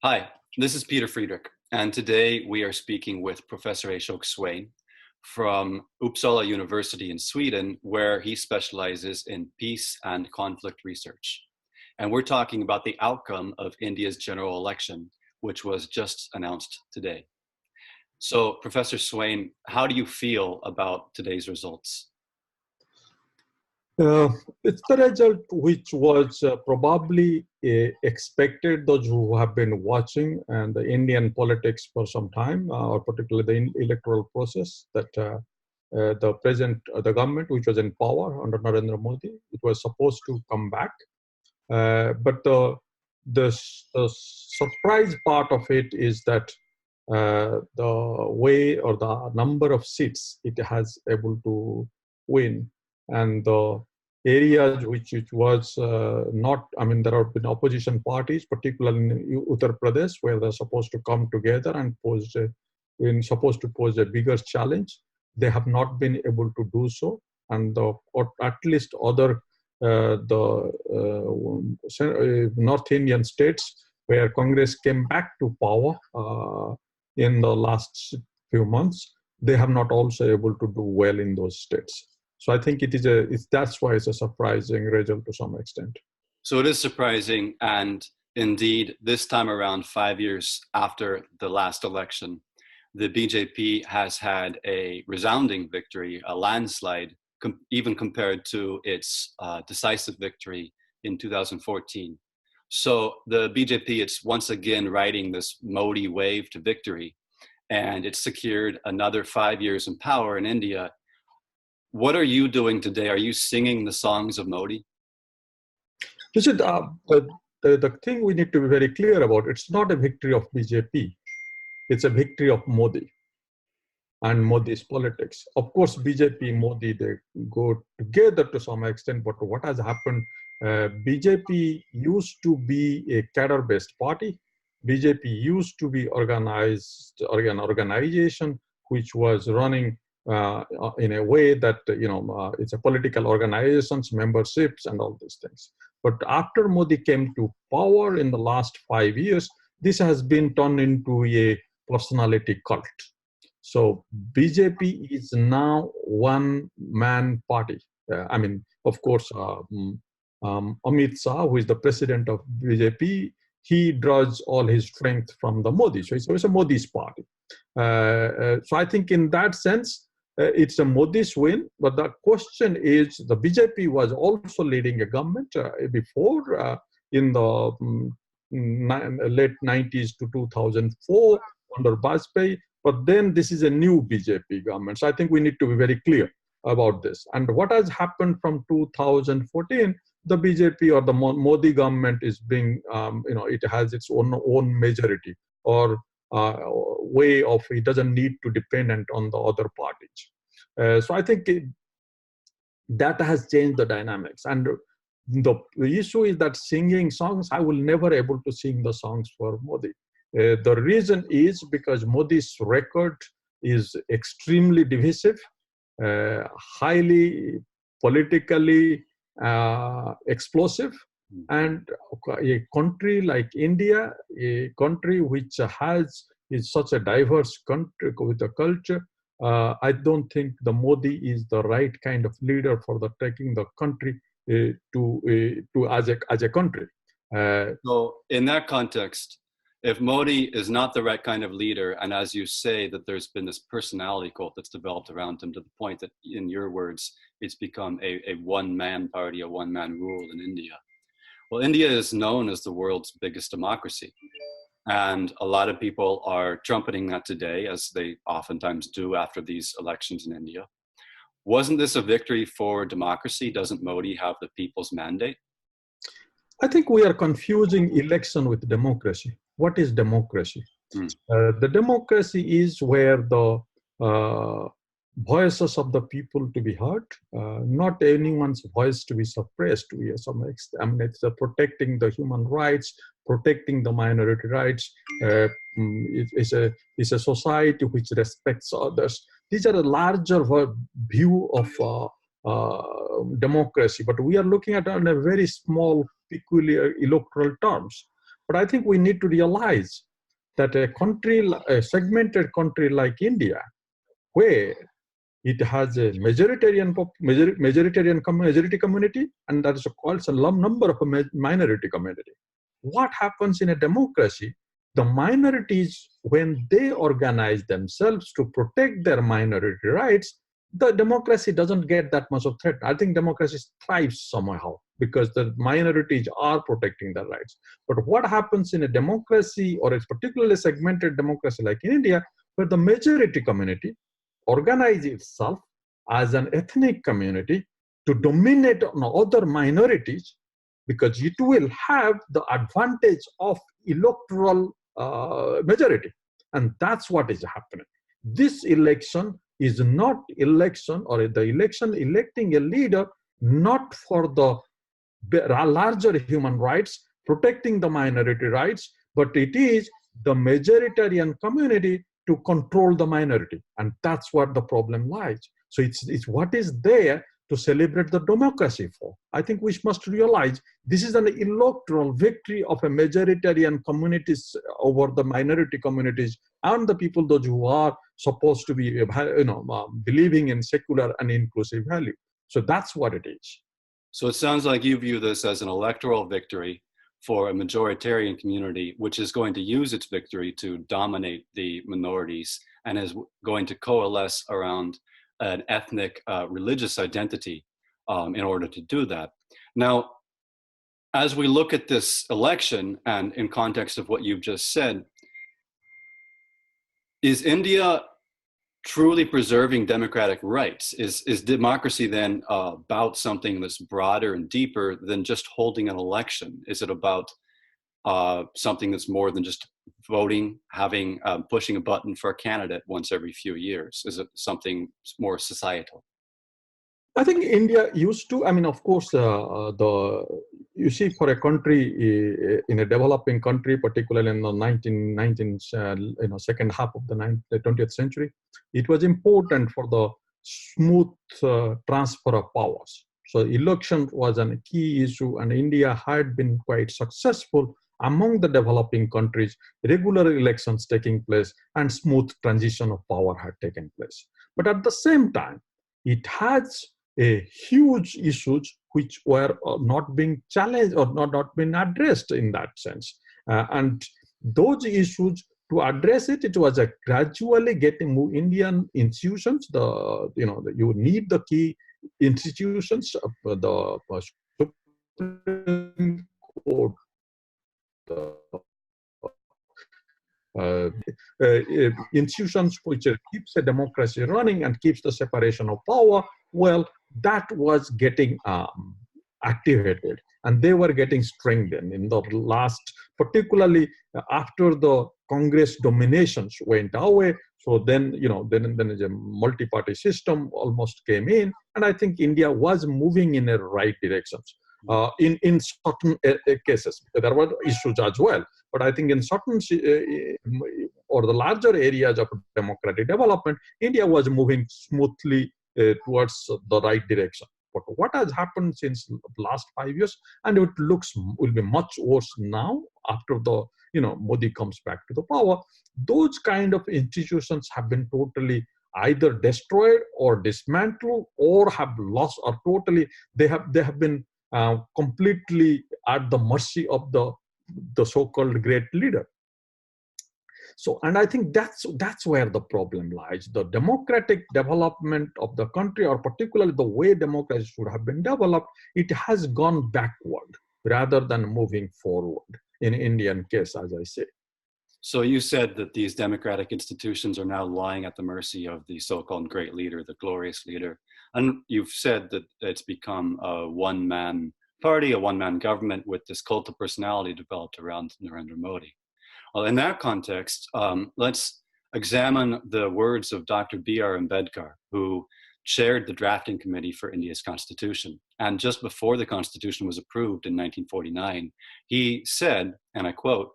Hi, this is Peter Friedrich, and today we are speaking with Professor Ashok Swain from Uppsala University in Sweden, where he specializes in peace and conflict research. And we're talking about the outcome of India's general election, which was just announced today. So, Professor Swain, how do you feel about today's results? It's the result which was probably expected, those who have been watching and the Indian politics for some time, or particularly the electoral process, that the government which was in power under Narendra Modi, it was supposed to come back. But the surprise part of it is that the way or the number of seats it has able to win, and the areas which was not, I mean, there have been opposition parties, particularly in Uttar Pradesh, where they're supposed to come together and supposed to pose a bigger challenge. They have not been able to do so, and or at least other North Indian states where Congress came back to power in the last few months, they have not also able to do well in those states. So I think that's why it's a surprising result to some extent. So it is surprising, and indeed, this time around, 5 years after the last election, the BJP has had a resounding victory, a landslide, even compared to its decisive victory in 2014. So the BJP, it's once again riding this Modi wave to victory, and it's secured another 5 years in power in India. What are you doing today? Are you singing the songs of Modi? You see, the thing we need to be very clear about, it's not a victory of BJP. It's a victory of Modi and Modi's politics. Of course, BJP, Modi, they go together to some extent, but what has happened, BJP used to be a cadre-based party. BJP used to be an organization which was running in a way that, it's a political organizations, memberships, and all these things. But after Modi came to power in the last 5 years, this has been turned into a personality cult. So BJP is now one-man party. Of course, Amit Shah, who is the president of BJP, he draws all his strength from the Modi. So it's a Modi's party. So I think in that sense, it's a Modi's win. But the question is, the BJP was also leading a government before in the late 90s to 2004 under Vajpayee. But then this is a new BJP government. So I think we need to be very clear about this. And what has happened from 2014, the BJP or the Modi government is being, it has its own majority or way of, it doesn't need to depend on the other parties. So I think that has changed the dynamics. And the issue is that singing songs, I will never able to sing the songs for Modi. The reason is because Modi's record is extremely divisive, highly politically explosive, and a country like India, a country which is such a diverse country with a culture, I don't think the Modi is the right kind of leader for taking the country as a country. So in that context, if Modi is not the right kind of leader, and as you say, that there's been this personality cult that's developed around him to the point that, in your words, it's become a one-man party, a one-man rule in India. Well, India is known as the world's biggest democracy. And a lot of people are trumpeting that today, as they oftentimes do after these elections in India. Wasn't this a victory for democracy? Doesn't Modi have the people's mandate? I think we are confusing election with democracy. What is democracy? The democracy is where the voices of the people to be heard, not anyone's voice to be suppressed to some extent. I mean, it's protecting the human rights, protecting the minority rights. It's a society which respects others. These are a larger view of democracy, but we are looking at it on a very small, peculiar electoral terms. But I think we need to realize that a segmented country like India, where it has a majority community, and that is called a number of a minority community. What happens in a democracy? The minorities, when they organize themselves to protect their minority rights, the democracy doesn't get that much of threat. I think democracy thrives somehow because the minorities are protecting their rights. But what happens in a democracy, or a particularly segmented democracy like in India, where the majority community organize itself as an ethnic community to dominate on other minorities, because it will have the advantage of electoral majority. And that's what is happening. This election is not election, or the election electing a leader, not for the larger human rights, protecting the minority rights, but it is the majoritarian community to control the minority. And that's what the problem lies. So it's what is there to celebrate the democracy for. I think we must realize this is an electoral victory of a majoritarian communities over the minority communities and the people, those who are supposed to be, believing in secular and inclusive value. So that's what it is. So it sounds like you view this as an electoral victory for a majoritarian community, which is going to use its victory to dominate the minorities and is going to coalesce around an ethnic religious identity in order to do that. Now, as we look at this election and in context of what you've just said, is India truly preserving democratic rights? Is democracy then about something that's broader and deeper than just holding an election? Is it about something that's more than just voting, having pushing a button for a candidate once every few years? Is it something more societal? I think India used to, of course, you see, for a country, in a developing country, particularly in the second half of the 20th century, it was important for the smooth transfer of powers. So election was a key issue, and India had been quite successful among the developing countries, regular elections taking place and smooth transition of power had taken place. But at the same time, it has a huge issues which were not being challenged or not being addressed in that sense. And those issues, to address it, it was a gradually getting more Indian institutions. You need the key institutions, the Supreme Court, institutions which keeps a democracy running and keeps the separation of power. Well, that was getting activated, and they were getting strengthened in the last, particularly after the Congress dominations went away. So then, then a multi-party system almost came in, and I think India was moving in a right directions. In certain cases, there were issues as well. But I think in certain or the larger areas of democratic development, India was moving smoothly towards the right direction. But what has happened since the last 5 years, and it will be much worse now after the Modi comes back to the power. Those kind of institutions have been totally either destroyed or dismantled, or have lost, or totally they have been completely at the mercy of the so-called great leader. So, and I think that's where the problem lies. The democratic development of the country, or particularly the way democracy should have been developed, it has gone backward rather than moving forward in Indian case, as I say. So you said that these democratic institutions are now lying at the mercy of the so-called great leader, the glorious leader. And you've said that it's become a one-man party, a one-man government with this cult of personality developed around Narendra Modi. Well, in that context, let's examine the words of Dr. BR Ambedkar, who chaired the drafting committee for India's constitution. And just before the constitution was approved in 1949, he said, and I quote,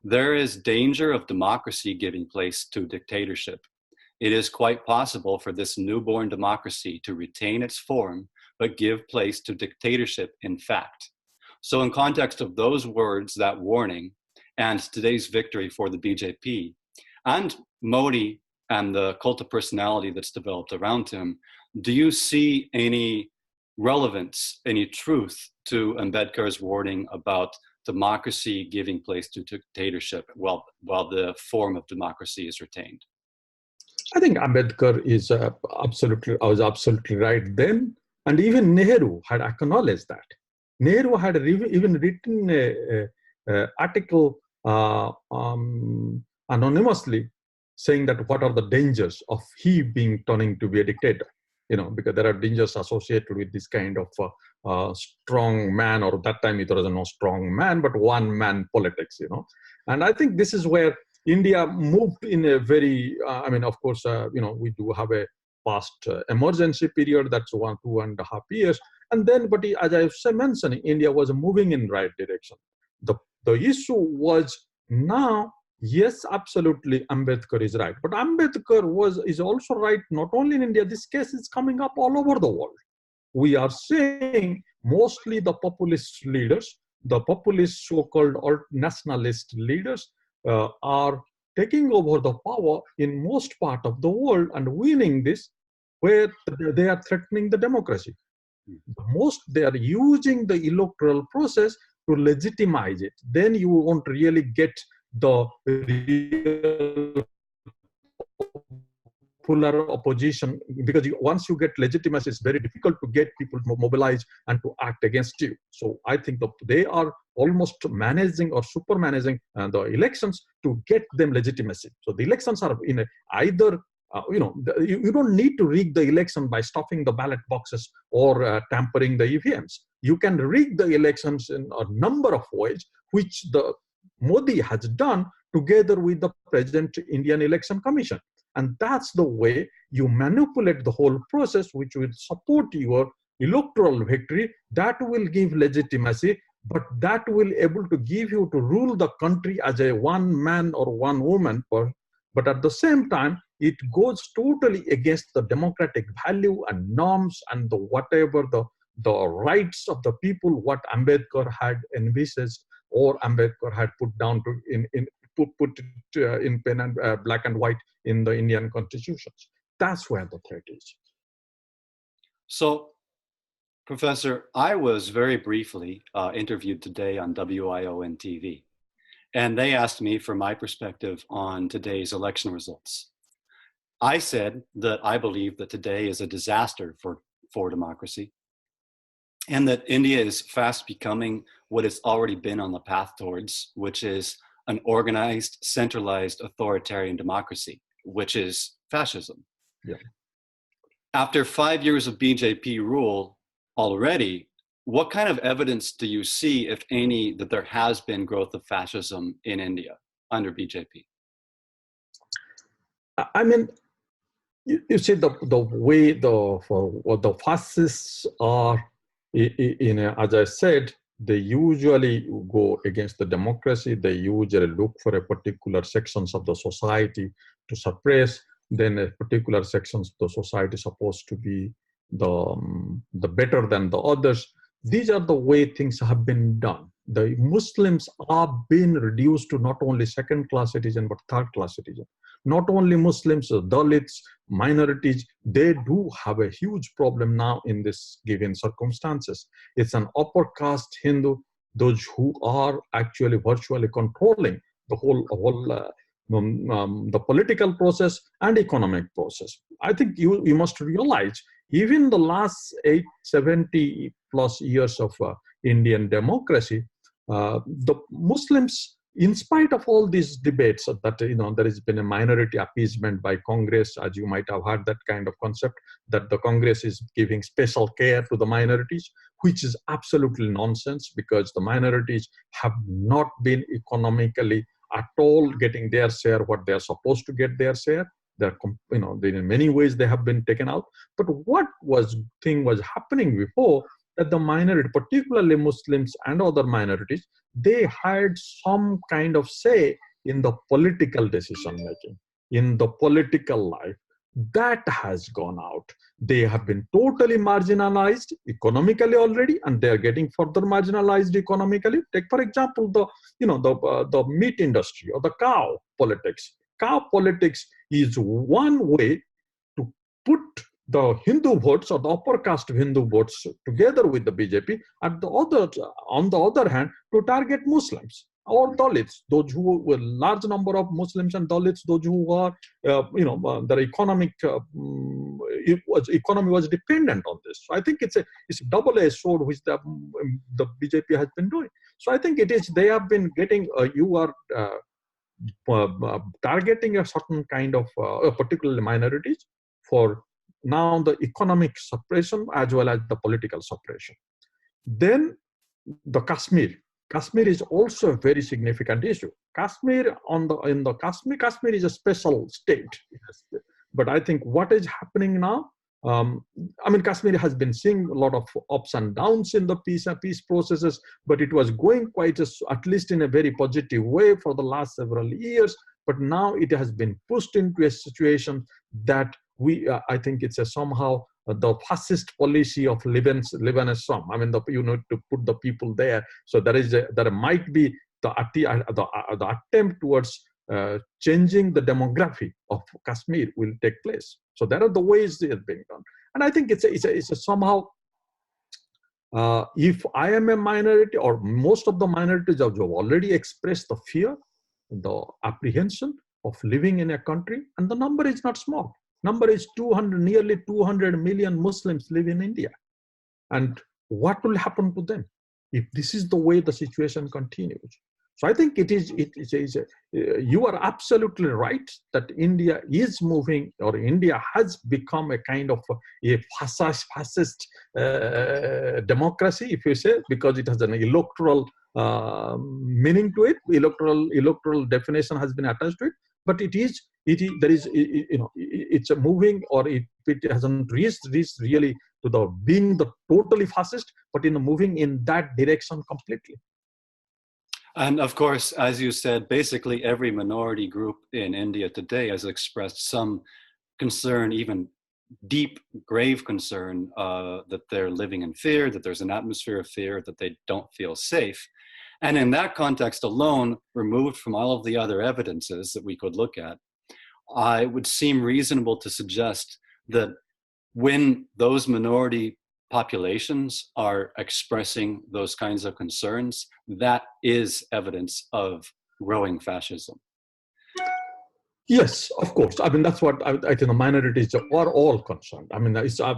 "There is danger of democracy giving place to dictatorship. It is quite possible for this newborn democracy to retain its form, but give place to dictatorship in fact." So in context of those words, that warning, and today's victory for the BJP, and Modi and the cult of personality that's developed around him, do you see any relevance, any truth to Ambedkar's warning about democracy giving place to dictatorship while the form of democracy is retained? I think Ambedkar was absolutely right then, and even Nehru had acknowledged that. Nehru had even written an article anonymously saying that what are the dangers of he being turning to be a dictator, because there are dangers associated with this kind of strong man, or that time it was no strong man, but one man politics, And I think this is where India moved in a very, of course, we do have a past emergency period, that's 2.5 years. And then, but as I was mentioning, India was moving in right direction. The issue was now, yes, absolutely, Ambedkar is right. But Ambedkar is also right, not only in India, this case is coming up all over the world. We are seeing mostly the populist leaders, the populist so-called nationalist leaders are taking over the power in most part of the world and winning this, where they are threatening the democracy. They are using the electoral process to legitimize it. Then you won't really get the real popular opposition, because once you get legitimacy, it's very difficult to get people mobilized and to act against you. So I think they are almost managing or super managing the elections to get them legitimacy. So the elections are in either you don't need to rig the election by stuffing the ballot boxes or tampering the EVMs. You can rig the elections in a number of ways, which the Modi has done together with the present Indian Election Commission. And that's the way you manipulate the whole process, which will support your electoral victory. That will give legitimacy, but that will able to give you to rule the country as a one man or one woman. But at the same time, it goes totally against the democratic value and norms and the whatever the rights of the people, what Ambedkar had envisaged or Ambedkar had put down put it in pen and black and white in the Indian constitutions. That's where the threat is. So, Professor, I was very briefly interviewed today on WION TV, and they asked me for my perspective on today's election results. I said that I believe that today is a disaster for democracy, and that India is fast becoming what it's already been on the path towards, which is an organized, centralized, authoritarian democracy, which is fascism. Yeah. After 5 years of BJP rule already, what kind of evidence do you see, if any, that there has been growth of fascism in India under BJP? I mean, you see the way the fascists are, as I said, they usually go against the democracy. They usually look for a particular sections of the society to suppress. Then a particular sections of the society is supposed to be the better than the others. These are the way things have been done. The Muslims are being reduced to not only second-class citizen but third-class citizen. Not only Muslims, Dalits, minorities, they do have a huge problem now in this given circumstances. It's an upper caste Hindu, those who are actually virtually controlling the whole the political process and economic process. I think you must realize, even the last 70 plus years of Indian democracy, the Muslims, in spite of all these debates that there has been a minority appeasement by Congress, as you might have heard that kind of concept, that the Congress is giving special care to the minorities, which is absolutely nonsense, because the minorities have not been economically at all getting their share, what they are supposed to get their share. They're, in many ways they have been taken out. But what was happening before, that the minority, particularly Muslims and other minorities, they had some kind of say in the political decision making, in the political life. that has gone out. They have been totally marginalized economically already, and they are getting further marginalized economically. Take, for example, the meat industry or the cow politics. Cow politics is one way to put the Hindu votes or the upper caste Hindu votes together with the BJP, and on the other hand, to target Muslims or Dalits, those who were large number of Muslims and Dalits, those who are, their economic economy was dependent on this. So I think it's a double-edged sword which the BJP has been doing. So I think it is they have been getting targeting a certain kind of particularly minorities for now the economic suppression as well as the political suppression. Then the Kashmir. Kashmir is also a very significant issue. Kashmir Kashmir is a special state. Yes. But I think what is happening now, Kashmir has been seeing a lot of ups and downs in the peace processes, but it was going at least in a very positive way for the last several years. But now it has been pushed into a situation that I think it's somehow the fascist policy of Lebanese. To put the people there. So there might be the attempt towards changing the demography of Kashmir will take place. So there are the ways it is being done, and I think it's somehow. If I am a minority, or most of the minorities have already expressed the fear, the apprehension of living in a country, and the number is not small. Number is nearly 200 million Muslims live in India. And what will happen to them if this is the way the situation continues? So I think you are absolutely right that India is moving, or India has become a kind of a fascist democracy, if you say, because it has an electoral meaning to it. Electoral definition has been attached to it. But it's a moving, or it hasn't reached really to being the totally fascist, but moving in that direction completely. And of course, as you said, basically every minority group in India today has expressed some concern, even deep, grave concern, that they're living in fear, that there's an atmosphere of fear, that they don't feel safe. And in that context alone, removed from all of the other evidences that we could look at, it would seem reasonable to suggest that when those minority populations are expressing those kinds of concerns, that is evidence of growing fascism. Yes, of course. That's what I think the minorities are all concerned.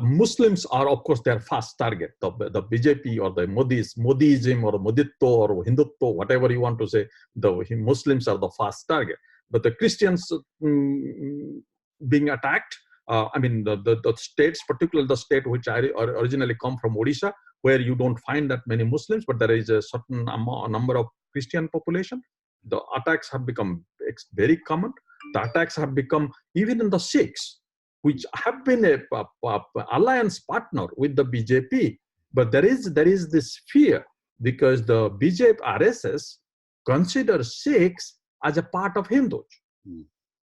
Muslims are, of course, their first target. The BJP or the Modism or Moditto or Hindutva, whatever you want to say, the Muslims are the first target. But the Christians being attacked, the states, particularly the state which I originally come from, Odisha, where you don't find that many Muslims, but there is a certain number of Christian population, the attacks have become very common. The attacks have become even in the Sikhs, which have been a alliance partner with the BJP. But there is this fear because the BJP RSS considers Sikhs as a part of Hindus.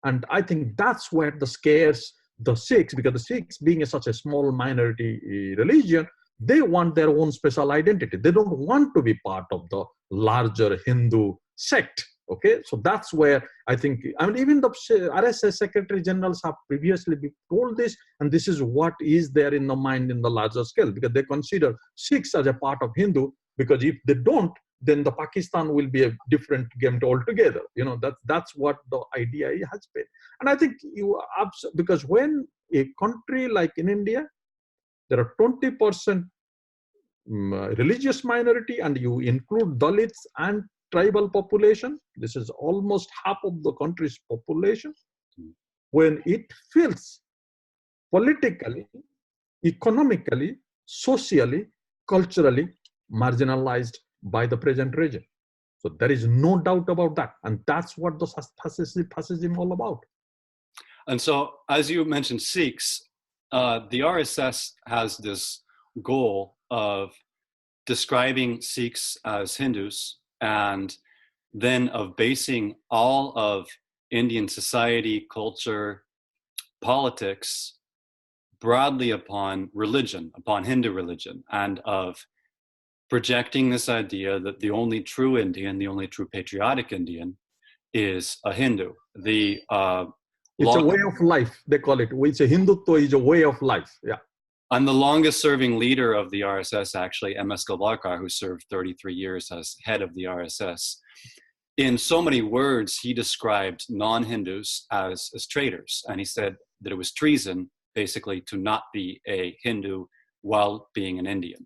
And I think that's where the scares the Sikhs, because the Sikhs, being such a small minority religion, they want their own special identity. They don't want to be part of the larger Hindu sect. Okay, so that's where I think, even the RSS Secretary Generals have previously been told this, and this is what is there in the mind in the larger scale, because they consider Sikhs as a part of Hindu, because if they don't, then the Pakistan will be a different game altogether. That's what the idea has been. And I think because when a country like in India, there are 20% religious minority, and you include Dalits and tribal population, this is almost half of the country's population. When it feels politically, economically, socially, culturally marginalized by the present regime. So there is no doubt about that. And that's what the fascism all about. And so, as you mentioned, Sikhs, the RSS has this goal of describing Sikhs as Hindus, and then of basing all of Indian society, culture, politics broadly upon religion, upon Hindu religion, and of projecting this idea that the only true Indian, the only true patriotic Indian, is a Hindu. It's a way of life, they call it. It's a Hindutva is a way of life. Yeah. And the longest serving leader of the RSS, actually, MS Gulbarkar, who served 33 years as head of the RSS, in so many words, he described non-Hindus as traitors. And he said that it was treason, basically, to not be a Hindu while being an Indian.